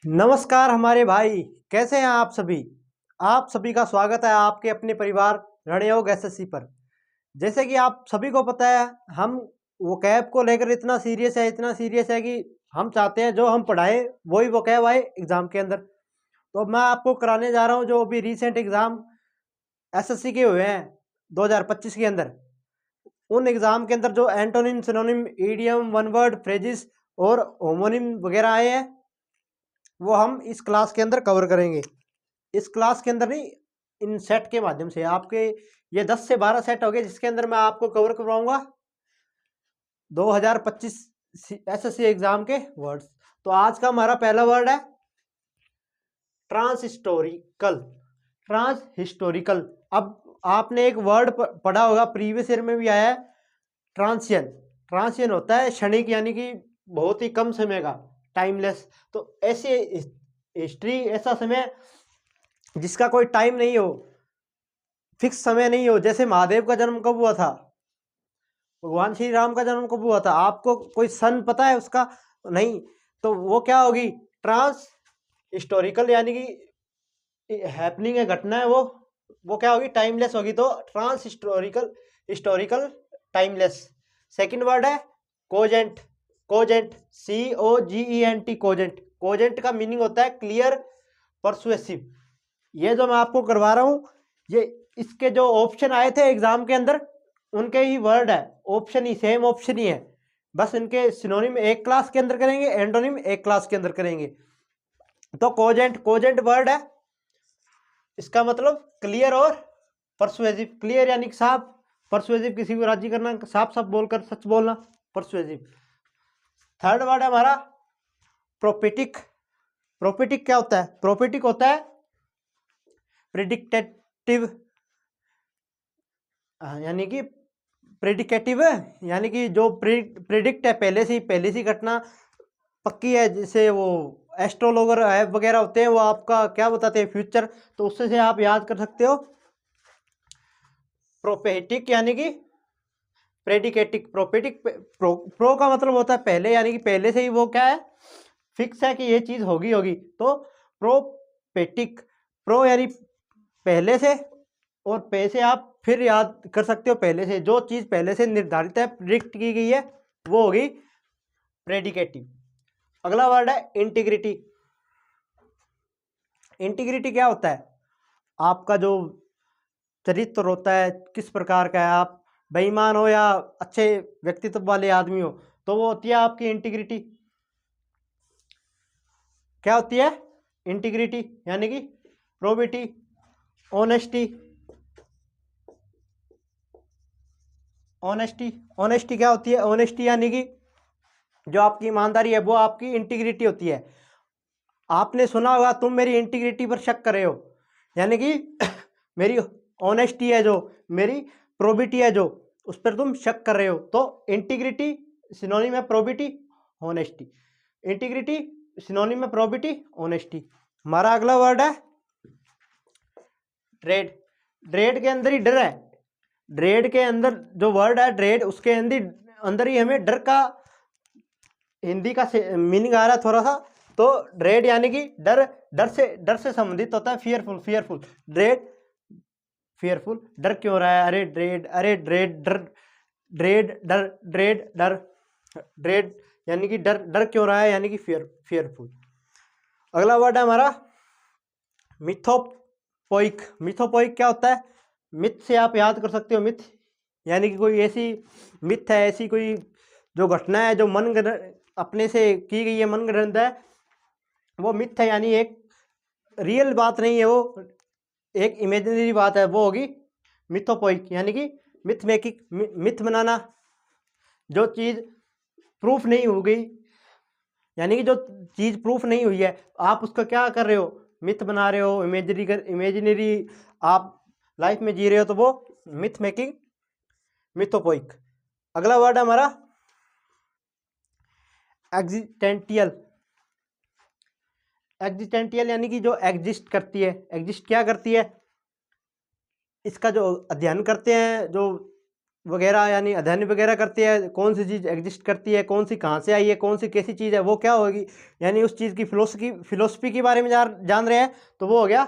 नमस्कार हमारे भाई, कैसे हैं आप सभी। आप सभी का स्वागत है आपके अपने परिवार रणयोग एसएससी पर। जैसे कि आप सभी को पता है, हम वो कैब को लेकर इतना सीरियस है कि हम चाहते हैं जो हम पढ़ाए वही वो कैब आए एग्जाम के अंदर। तो मैं आपको कराने जा रहा हूँ जो अभी रिसेंट एग्जाम एसएससी के हुए हैं 2025 के अंदर। उन एग्जाम के अंदर जो antonym, synonym, idiom, one word phrases और होमोनिम वगैरह आए हैं, वो हम इस क्लास के अंदर कवर करेंगे। इस क्लास के अंदर नहीं, इन सेट के माध्यम से आपके ये 10 से 12 सेट हो गए जिसके अंदर मैं आपको कवर करवाऊंगा 2025 एसएससी एग्जाम के वर्ड्स। तो आज का हमारा पहला वर्ड है ट्रांसहिस्टोरिकल। ट्रांसहिस्टोरिकल। अब आपने एक वर्ड पढ़ा होगा, प्रीवियस ईयर में भी आया है, ट्रांसियन। ट्रांसियन होता है क्षणिक, यानी कि बहुत ही कम समय का, टाइमलेस। तो ऐसे हिस्ट्री, ऐसा समय जिसका कोई टाइम नहीं हो, फिक्स समय नहीं हो। जैसे महादेव का जन्म कब हुआ था, भगवान श्री राम का जन्म कब हुआ था, आपको कोई सन पता है उसका? नहीं। तो वो क्या होगी, ट्रांस हिस्टोरिकल, यानी कि हैपनिंग है, घटना है, वो क्या होगी, टाइमलेस होगी। तो transhistorical, historical, timeless. Second word है cogent. Cogent, COGENT, cogent. Cogent का मीनिंग होता है क्लियर, परसुएसिव। ये जो मैं आपको करवा रहा हूँ, ये इसके जो ऑप्शन आए थे एग्जाम के अंदर उनके ही वर्ड है, ऑप्शन ही, सेम ऑप्शन ही है। बस इनके सिनोनिम एक क्लास के अंदर करेंगे, एंटोनिम एक क्लास के अंदर करेंगे। तो कोजेंट, कोजेंट वर्ड है, इसका मतलब क्लियर और परसुएसिव। क्लियर यानी साफ, परसुएसिव किसी को राजी करना, साफ साफ बोलकर सच बोलना, परसुएसिव। थर्ड वर्ड है हमारा प्रोपेटिक। प्रोपेटिक क्या होता है? प्रोपेटिक होता है प्रिडिक्टेटिव, यानी कि प्रेडिकेटिव है, यानी कि जो प्रिडिक्ट है, पहले से घटना पक्की है। जैसे वो एस्ट्रोलॉगर ऐप वगैरह होते हैं, वो आपका क्या बताते हैं, फ्यूचर। तो उससे से आप याद कर सकते हो। प्रोपेटिक यानी कि प्रेडिकेटिक। प्रोपेटिक, प्रो का मतलब होता है पहले, यानी कि पहले से ही वो क्या है, फिक्स है कि ये चीज होगी होगी। तो प्रोपेटिक, प्रो यानी पहले से, और पे से आप फिर याद कर सकते हो, पहले से जो चीज पहले से निर्धारित है, प्रिडिक्ट की गई है, वो होगी प्रेडिकेटिव। अगला वर्ड है इंटीग्रिटी। इंटीग्रिटी क्या होता है? आपका जो चरित्र होता है, किस प्रकार का है, आप बेईमान हो या अच्छे व्यक्तित्व वाले आदमी हो, तो वो होती है आपकी इंटीग्रिटी। क्या होती है इंटीग्रिटी? यानी कि प्रोबिटी, ऑनेस्टी। ऑनेस्टी, ऑनेस्टी क्या होती है? ऑनेस्टी यानी कि जो आपकी ईमानदारी है, वो आपकी इंटीग्रिटी होती है। आपने सुना होगा, तुम मेरी इंटीग्रिटी पर शक कर रहे हो, यानी कि मेरी ऑनेस्टी है जो, मेरी प्रोबिटी है जो, उस पर तुम शक कर रहे हो। तो इंटीग्रिटी सिनोनिम है प्रोबिटी, ऑनेस्टी। इंटीग्रिटी सिनोनिम है प्रोबिटी, ऑनेस्टी। हमारा अगला वर्ड है ड्रेड। ड्रेड के अंदर ही डर है। ड्रेड के अंदर जो वर्ड है ड्रेड, उसके अंदर ही हमें डर का हिंदी का मीनिंग आ रहा है थोड़ा सा। तो ड्रेड यानी कि डर, डर से संबंधित होता है। Fearful, fearful, dread, fearful. डर क्यों रहा है? अरे ड्रेड, अरे ड्रेड, डर, ड्रेड, डर, ड्रेड, डर, ड्रेड यानी कि डर, डर क्यों रहा है, यानी कि फियरफुल। अगला वर्ड है हमारा मिथोपोइक। मिथोपोइक क्या होता है? मिथ से आप याद कर सकते हो, मिथ यानी कि कोई ऐसी मिथ है, ऐसी कोई जो घटना है जो मन अपने से की गई है, मन गढ़ंत है, वो मिथ है। यानी एक रियल बात नहीं है, वो एक इमेजिनरी बात है, वो होगी मिथोपोइक। यानी कि मिथ मेकिंग, मिथ बनाना, जो चीज प्रूफ नहीं हो गई, यानी कि जो चीज प्रूफ नहीं हुई है, आप उसका क्या कर रहे हो, मिथ बना रहे हो, इमेजिनरी आप लाइफ में जी रहे हो, तो वो मिथ मेकिंग, मिथोपोइक। अगला वर्ड है हमारा एग्जिस्टेंटियल। एग्जिस्टेंटियल यानी कि जो एग्जिस्ट करती है। एग्जिस्ट क्या करती है? इसका जो अध्ययन करते हैं, जो वगैरह यानी अध्ययन वगैरह करती है, कौन सी चीज़ एग्जिस्ट करती है, कौन सी कहाँ से आई है, कौन सी कैसी चीज़ है, वो क्या होगी, यानी उस चीज़ की फिलोसफी के बारे में जान रहे हैं, तो वो हो गया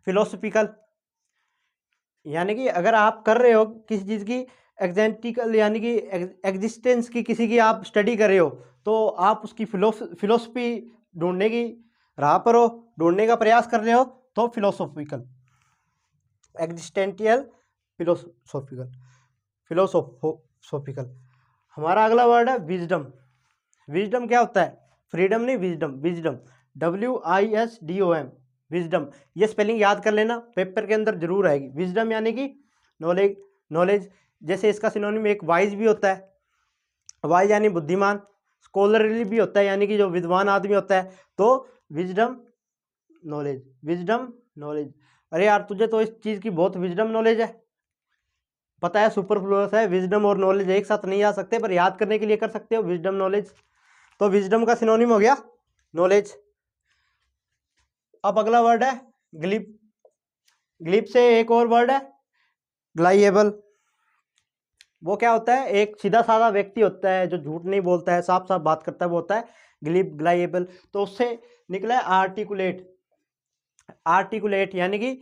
फिलोसफिकल। यानी कि अगर आप कर रहे हो किसी चीज़ की एग्जेंटिकल यानी कि एग्जिस्टेंस की किसी की आप स्टडी कर रहे हो, तो आप उसकी फिलोसफी ढूंढने की राह पर हो, ढूंढने का प्रयास कर रहे हो, तो फिलोसॉफिकल, एग्जिस्टेंटियल, फिलोसॉफिकल, फिलोसोफिकल। हमारा अगला वर्ड है विजडम। विजडम क्या होता है? फ्रीडम नहीं, विजडम, विजडम, WISDOM, विजडम। ये स्पेलिंग याद कर लेना, पेपर के अंदर जरूर आएगी। विजडम यानी कि नॉलेज, नॉलेज। जैसे इसका सिनोनिम एक वाइज भी होता है, वाइज यानी बुद्धिमान, स्कॉलरली भी होता है यानी कि जो विद्वान आदमी होता है। तो विजडम, नॉलेज, विजडम, नॉलेज। अरे यार तुझे तो इस चीज़ की बहुत विजडम नॉलेज है, पता है सुपरफ्लुअस है, विजडम और नॉलेज एक साथ नहीं आ सकते, पर याद करने के लिए कर सकते हो विजडम, नॉलेज। तो विजडम का सिनोनिम हो गया नॉलेज। अब अगला वर्ड है ग्लिप। ग्लिप से एक और वर्ड है ग्लाइएबल। वो क्या होता है? एक सीधा साधा व्यक्ति होता है जो झूठ नहीं बोलता है, साफ साफ बात करता है, वो होता है ग्लिप, ग्लाइएबल। तो उससे निकला है आर्टिकुलेट। आर्टिकुलेट यानी कि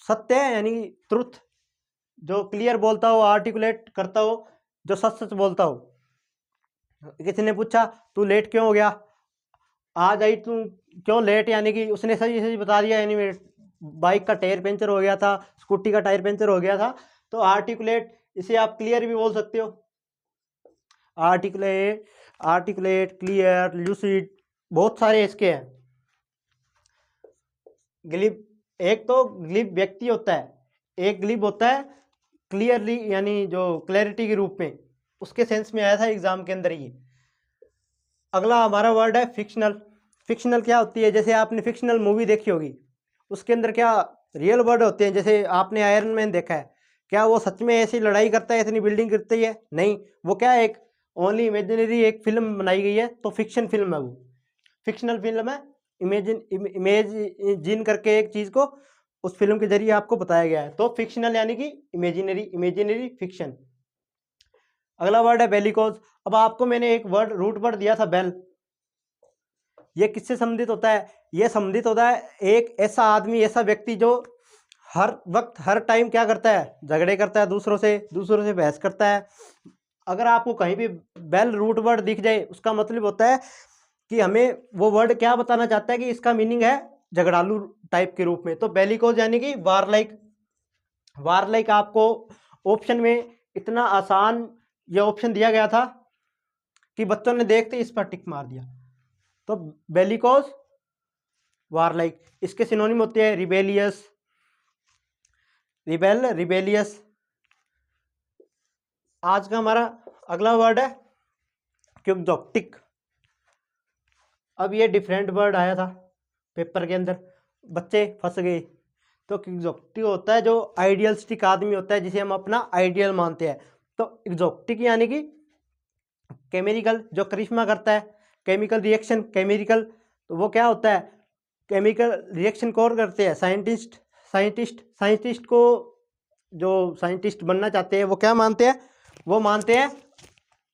सत्य है, यानी ट्रुथ, जो क्लियर बोलता हो, आर्टिकुलेट करता हो, जो सच सच बोलता हो। किसी ने पूछा तू लेट क्यों हो गया, आज आई तू क्यों लेट, यानी कि उसने सही सही बता दिया, यानी मेरे बाइक का टायर पंचर हो गया था, स्कूटी का टायर पंचर हो गया था। तो आर्टिकुलेट, इसे आप क्लियर भी बोल सकते हो। आर्टिकुलेट, आर्टिकुलेट, क्लियर, ल्यूसिड, बहुत सारे इसके हैं। ग्लिब, एक तो ग्लिब व्यक्ति होता है, एक ग्लिब होता है क्लियरली, यानी जो क्लैरिटी के रूप में, उसके सेंस में आया था एग्जाम के अंदर ये। अगला हमारा वर्ड है फिक्शनल। फिक्शनल क्या होती है? जैसे आपने फिक्शनल मूवी देखी होगी, उसके अंदर क्या रियल वर्ड होते हैं। जैसे आपने आयरन मैन देखा है, क्या वो सच में ऐसी लड़ाई करता है, इतनी बिल्डिंग करती है? नहीं, वो क्या है, एक ओनली इमेजिनरी एक फिल्म बनाई गई है, तो फिक्शन फिल्म है वो, फिक्शनल फिल्म है। इमेजिन करके एक चीज़ को उस फिल्म के जरिए आपको बताया गया है, तो फिक्शनल यानी कि इमेजिनरी, इमेजिनरी फिक्शन। अगला वर्ड है बेलिकोज। अब आपको मैंने एक वर्ड, रूट वर्ड दिया था बेल, ये किससे संबंधित होता है? ये संबंधित होता है एक ऐसा आदमी, ऐसा व्यक्ति जो हर वक्त हर टाइम क्या करता है, झगड़े करता है दूसरों से बहस करता है। अगर आपको कहीं भी बेल रूट वर्ड दिख जाए, उसका मतलब होता है कि हमें वो वर्ड क्या बताना चाहता है, कि इसका मीनिंग है झगड़ालू टाइप के रूप में। तो बेलिकोज यानी कि वारलाइक। वारलाइक आपको ऑप्शन में इतना आसान ये ऑप्शन दिया गया था कि बच्चों ने देखते इस पर टिक मार दिया। तो बेलिकोज, वारलाइक। इसके सिनोनिम होते हैं रिबेलियस, रिबेल, रिबेलियस। आज का हमारा अगला वर्ड है क्विक्जोटिक। अब ये डिफरेंट वर्ड आया था पेपर के अंदर, बच्चे फंस गए। तो क्विक्जोटिक होता है जो आइडियलिस्टिक आदमी होता है, जिसे हम अपना आइडियल मानते हैं। तो एक्जोटिक यानी कि केमिकल, जो करिश्मा करता है, केमिकल रिएक्शन, केमिकल। तो वो क्या होता है? केमिकल रिएक्शन कौन करते हैं? साइंटिस्ट। साइंटिस्ट को जो साइंटिस्ट बनना चाहते हैं वो क्या मानते हैं? वो मानते हैं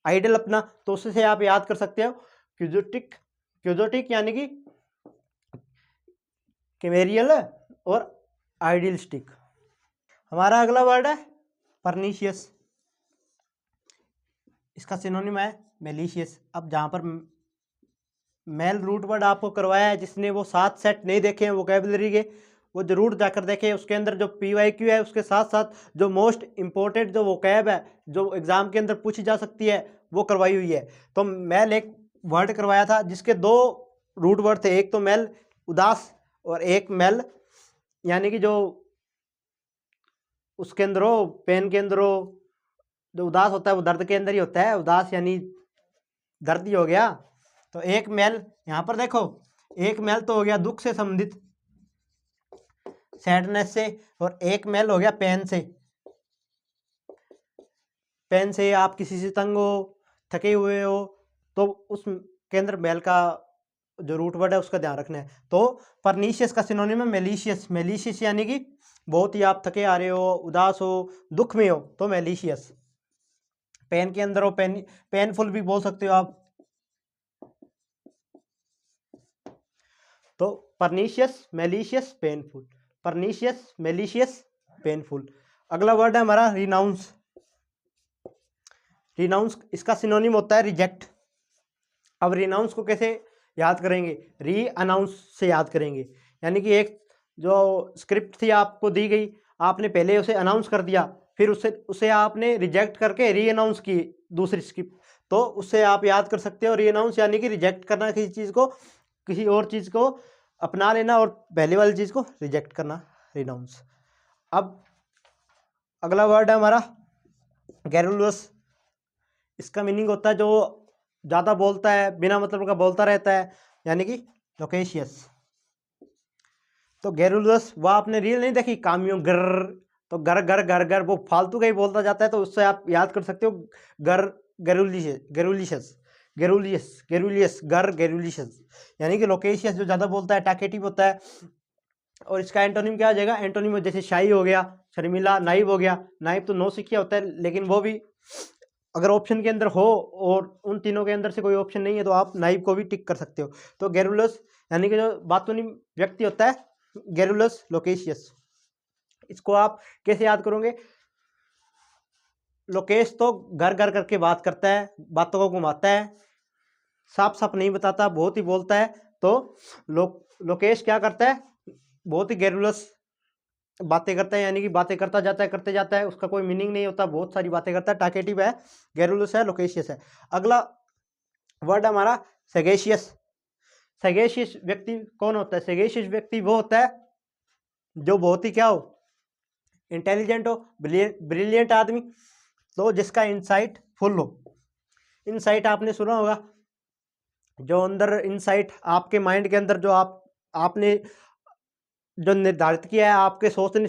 आइडल अपना। तो उससे आप याद कर सकते हो क्विजोटिक। क्विजोटिक यानी कि केमेरियल और आइडियलिस्टिक। हमारा अगला वर्ड है परनीशियस। इसका सिनोनिम है मेलिशियस। अब जहाँ पर मेल रूट वर्ड आपको करवाया है, जिसने वो 7 सेट नहीं देखे हैं वोकैबुलरी के, वो जरूर जाकर देखें। उसके अंदर जो PYQ है, उसके साथ साथ जो मोस्ट इंपॉर्टेंट जो वोकैब है, जो एग्जाम के अंदर पूछी जा सकती है, वो करवाई हुई है। तो मेल एक वर्ड करवाया था जिसके 2 रूट वर्ड थे, एक तो मेल उदास, और एक मेल यानी कि जो उसके अंदर हो, पेन के अंदर हो। जो उदास होता है वो दर्द के अंदर ही होता है, उदास यानी दर्द ही हो गया। तो एक मेल यहाँ पर देखो, एक मेल तो हो गया दुख से संबंधित, सैडनेस से, और एक मेल हो गया पेन से। पेन से आप किसी से तंग हो, थके हुए हो, तो उस के अंदर मेल का जो रूट वर्ड है उसका ध्यान रखना है। तो परनीशियस का सिनोनिम है मेलिशियस। मेलिशियस यानी कि बहुत ही आप थके आ रहे हो, उदास हो, दुख में हो, तो मेलिशियस। पेन के अंदर हो, पेनफुल भी बोल सकते हो आप। तो pernicious, malicious, painful, pernicious, malicious, painful. अगला वर्ड है हमारा रिनाउंस। रिनाउंस इसका सिनोनिम होता है रिजेक्ट। अब रिनाउंस को कैसे याद करेंगे? री अनाउंस से याद करेंगे। यानी कि एक जो स्क्रिप्ट थी आपको दी गई, आपने पहले उसे अनाउंस कर दिया, फिर उसे आपने रिजेक्ट करके री अनाउंस की दूसरी स्क्रिप्ट, तो उससे आप याद कर सकते हो। री अनाउंस यानी कि रिजेक्ट करना किसी चीज़ को, किसी और चीज़ को अपना लेना और पहले वाली चीज़ को रिजेक्ट करना, रिनाउंस। अब अगला वर्ड है हमारा गैरुलस। इसका मीनिंग होता है जो ज़्यादा बोलता है, बिना मतलब का बोलता रहता है, यानी कि लोकेशियस। तो गैरुलस, वह आपने रील नहीं देखी कामियों गर, तो गर गर गर गर वो फालतू का ही बोलता जाता है, तो उससे आप याद कर सकते हो गर, गैरुलिशियस, गैरुलिशियस, गैरुलियस, गैरुलियस, गर, गैरुलिशियस, यानी कि लोकेशियस जो ज़्यादा बोलता है, टाकेटिव होता है। और इसका एंटोनिम क्या आ जाएगा? एंटोनिम जैसे शाही हो गया, शर्मिला, नाइब हो गया। नाइब तो नौसिखिया होता है, लेकिन वो भी अगर ऑप्शन के अंदर हो और उन तीनों के अंदर से कोई ऑप्शन नहीं है तो आप नाइब को भी टिक कर सकते हो। तो गैरुलस यानी कि जो बातूनी व्यक्ति होता है, गैरुलस लोकेशियस। इसको आप कैसे याद करोगे? लोकेश तो घर घर करके बात करता है, बातों को घुमाता है, साफ साफ नहीं बताता, बहुत ही बोलता है। तो लोकेश क्या करता है? बहुत ही गैरुलस बातें करता है, यानी कि बातें करता जाता है, करते जाता है, उसका कोई मीनिंग नहीं होता, बहुत सारी बातें करता है, टाकेटिव है, गैरुलस है, लोकेशियस है। अगला वर्ड हमारा सेगेशियस। सेगेशियस व्यक्ति कौन होता है? सेगेशियस व्यक्ति वो होता है जो बहुत ही क्या हो, इंटेलिजेंट हो, ब्रिलियंट आदमी, तो जिसका इंसाइट फुल हो। इंसाइट आपने सुना होगा, जो अंदर इंसाइट आपके माइंड के अंदर जो आपने जो निर्धारित किया है, आपके सोचने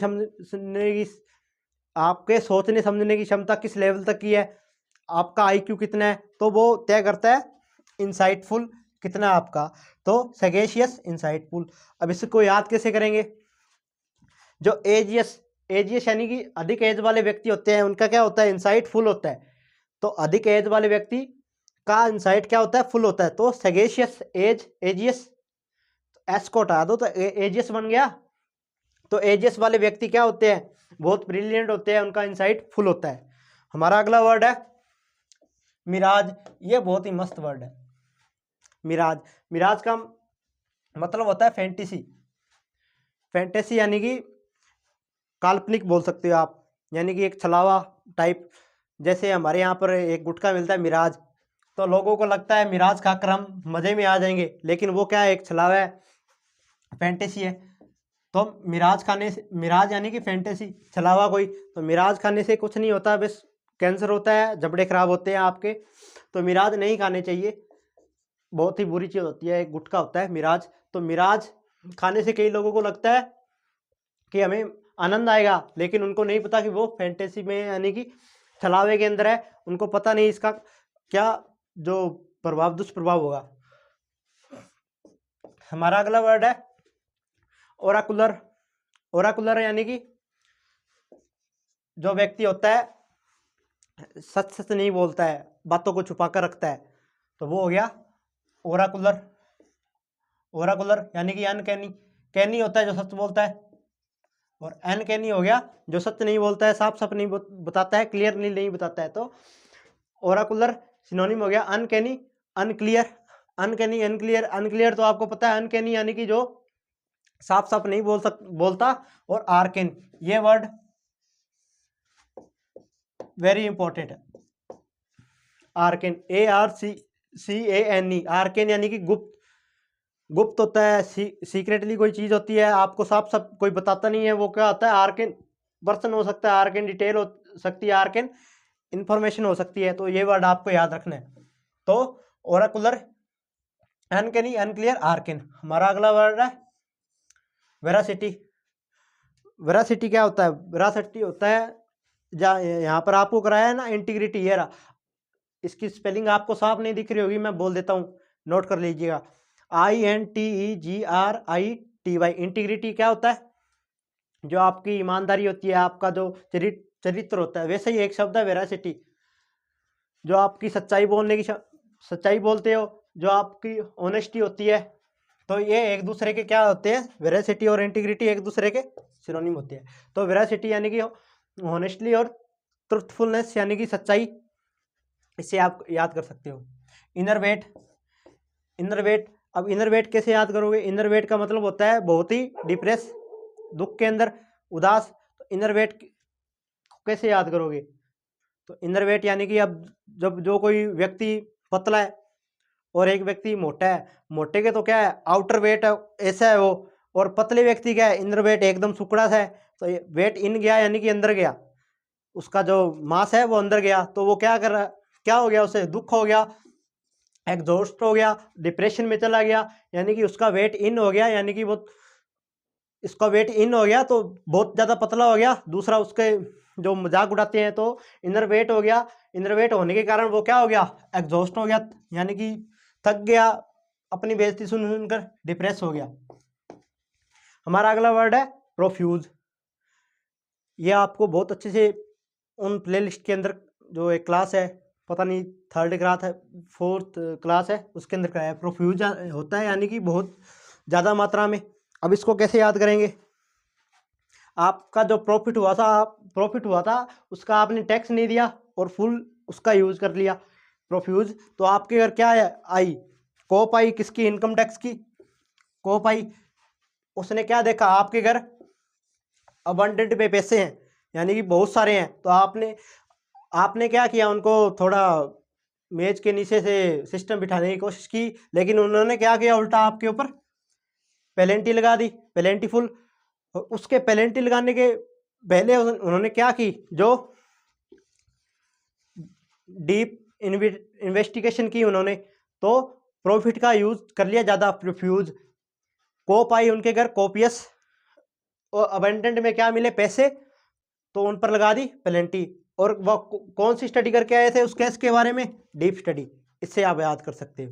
समझने की क्षमता किस लेवल तक की है, आपका आईक्यू कितना है, तो वो तय करता है इंसाइटफुल कितना है आपका। तो सगेशियस, इंसाइटफुल। अब इसको याद कैसे करेंगे? जो एजियस, एजियस यानी कि अधिक एज वाले व्यक्ति होते हैं, उनका क्या होता है? इंसाइटफुल होता है। तो अधिक एज वाले व्यक्ति का इंसाइट क्या होता है? फुल होता है। तो सगेशियस, एज, एजियस, एस को हटा दो तो एजियस बन गया। तो एजियस वाले व्यक्ति क्या होते हैं? बहुत ब्रिलियंट होते हैं, उनका इंसाइट फुल होता है। हमारा अगला वर्ड है मिराज। ये बहुत ही मस्त वर्ड है, मिराज। मिराज का मतलब होता है फैंटेसी। फैंटेसी यानी कि काल्पनिक बोल सकते हो आप, यानी कि एक छलावा टाइप। जैसे हमारे यहाँ पर एक गुटखा मिलता है मिराज, तो लोगों को लगता है मिराज खाकर हम मज़े में आ जाएंगे, लेकिन वो क्या है? एक छलावा है, फैंटेसी है। तो मिराज खाने से, मिराज यानी कि फैंटेसी, छलावा कोई, तो मिराज खाने से कुछ नहीं होता, बस कैंसर होता है, जबड़े खराब होते हैं आपके। तो मिराज नहीं खाने चाहिए, बहुत ही बुरी चीज़ होती है, एक गुटखा होता है मिराज। तो मिराज खाने से कई लोगों को लगता है कि हमें आनंद आएगा, लेकिन उनको नहीं पता कि वो फैंटेसी में, यानी कि छलावे के अंदर है, उनको पता नहीं इसका क्या जो प्रभाव, दुष्प्रभाव होगा। हमारा अगला वर्ड है ओराकुलर। ओराकुलर यानी कि जो व्यक्ति होता है सच सच नहीं बोलता है, बातों को छुपा कर रखता है, तो वो हो गया ओराकुलर। ओराकुलर यानी कि अनकैनी। कैनी होता है जो सच बोलता है, और अनकैनी हो गया जो सच नहीं बोलता है, साफ साफ नहीं बताता है, क्लियरली नहीं बताता है। तो ओराकुलर सिनोनिम हो गया uncanny, unclear. Uncanny, unclear. Unclear तो आपको पता है, अनकैनी यानी कि जो साफ साफ नहीं बोलता। और आर्केन, ये वर्ड वेरी इंपॉर्टेंट है। आर्केन, ARCANE, आर्केन यानी कि गुप्त। गुप्त होता है, सीक्रेटली कोई चीज होती है, आपको साफ साफ कोई बताता नहीं है, वो क्या होता है? आर्केन पर्सन हो सकता है, आर्केन डिटेल हो सकती है, आर्केन इंफॉर्मेशन हो सकती है। तो ये वर्ड आपको याद रखना है। तो ओराकुलर, अनकैनी, अनक्लियर, आर्केन। हमारा अगला वर्ड है वेरासिटी। वेरासिटी क्या होता है? वेरासिटी होता है, यहाँ पर आपको कराया है ना इंटीग्रिटी, ये रहा। इसकी स्पेलिंग आपको साफ नहीं दिख रही होगी, मैं बोल देता हूँ, नोट कर लीजिएगा। INTEGRITY। इंटीग्रिटी क्या होता है? जो आपकी ईमानदारी होती है, आपका जो चरित्र होता है। वैसे ही एक शब्द है वेरासिटी, जो आपकी सच्चाई बोलने की सच्चाई बोलते हो, जो आपकी ऑनेस्टी होती है। तो ये एक दूसरे के क्या होते हैं? वेरासिटी और इंटीग्रिटी एक दूसरे के सिनोनिम होते हैं। तो वेरासिटी यानी कि ऑनेस्टली और ट्रुथफुलनेस यानी कि सच्चाई, इसे आप याद कर सकते हो। इनर वेट, इनर वेट, अब इनर वेट कैसे याद करोगे? इनर वेट का मतलब होता है बहुत ही डिप्रेस, दुख के अंदर, उदास। तो इनर वेट कैसे याद करोगे? तो इनर वेट यानी कि अब जब जो कोई व्यक्ति पतला है और एक व्यक्ति मोटा है, मोटे के तो क्या है आउटर वेट है, ऐसा है वो, और पतले व्यक्ति क्या है इनर वेट एकदम सुकड़ा सा है। तो वेट इन गया यानी कि अंदर गया, उसका जो मास है वो अंदर गया। तो वो क्या कर रहा, क्या हो गया, उसे दुख हो गया, एग्जॉस्ट हो गया, डिप्रेशन में चला गया, यानी कि उसका वेट इन हो गया, यानी कि वो इसका वेट इन हो गया तो बहुत ज़्यादा पतला हो गया। दूसरा उसके जो मजाक उड़ाते हैं तो इनर वेट हो गया। इनर वेट होने के कारण वो क्या हो गया? एग्जॉस्ट हो गया, यानी कि थक गया, अपनी बेइज्जती सुन सुनकर डिप्रेस हो गया। हमारा अगला वर्ड है प्रोफ्यूज। ये आपको बहुत अच्छे से उन प्लेलिस्ट के अंदर जो एक क्लास है, पता नहीं थर्ड क्लास है, फोर्थ क्लास है, उसके अंदर क्या है प्रोफ्यूज होता है, यानी कि बहुत ज़्यादा मात्रा में। अब इसको कैसे याद करेंगे? आपका जो प्रॉफिट हुआ था उसका आपने टैक्स नहीं दिया और फुल उसका यूज कर लिया, प्रोफ्यूज। तो आपके घर क्या है? आई, कोप आई, किसकी? इनकम टैक्स की कोप आई। उसने क्या देखा? आपके घर अबंडेंट पे पैसे हैं, यानी कि बहुत सारे हैं। तो आपने क्या किया? उनको थोड़ा मेज के नीचे से सिस्टम बिठाने की कोशिश की, लेकिन उन्होंने क्या किया? उल्टा आपके ऊपर पेनल्टी लगा दी, पेनल्टीफुल। उसके पेनल्टी लगाने के पहले उन्होंने क्या की? जो डीप इन्वेस्टिगेशन की उन्होंने, तो प्रॉफिट का यूज कर लिया ज़्यादा, प्रोफ्यूज। कोप आई उनके घर, कोपियस, और अबंडेंट में क्या मिले? पैसे, तो उन पर लगा दी पेनल्टी। और वह कौन सी स्टडी करके आए थे उस केस के बारे में? Deep study. इससे आप याद कर सकते हो।